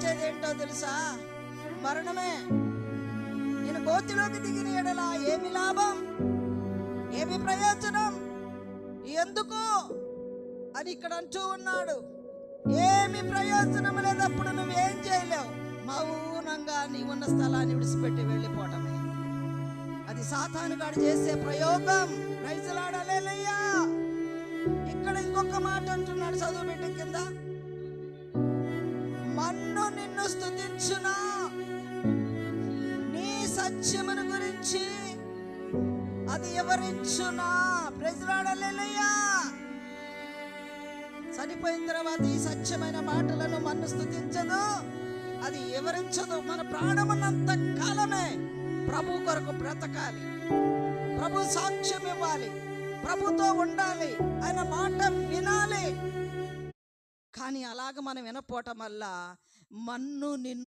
వచ్చేది ఏంటో తెలుసా? మరణమే. నేను గోతిలోకి దిగిన ఎడల ఏమి లాభం, ఏమి ప్రయోజనం, ఎందుకు అని ఇక్కడ అంటూ ఉన్నాడు. ఏమి ప్రయోజనం లేనప్పుడు నువ్వేం చేయలేవు. మౌనంగా నీవున్న స్థలాన్ని విడిచిపెట్టి వెళ్ళిపోవటమే. అది సాతానుగాడు చేసే ప్రయోగం. ప్రైజ్ లార్డ్, హల్లెలూయా. ఇక్కడ ఇంకొక మాట అంటున్నాడు, చదువు బిడ్డ కింద. మన్ను నిన్ను స్తుతించునా, నీ సత్యమును గురించి అది వివరించునా. ప్రైజ్ లార్డ్, హల్లెలూయా. చనిపోయిన తర్వాత ఈ సత్యమైన మాటలను మన్ను స్తుతించదు, అది వివరించదు. మన ప్రాణమున్నంత కాలమే ప్రభు కొరకు బ్రతకాలి, ప్రభు సాక్ష్యం ఇవ్వాలి, ప్రభుతో ఉండాలి, ఆయన మాట వినాలి. కానీ అలాగ మనం వినపోవటం వల్ల మన్ను నిన్ను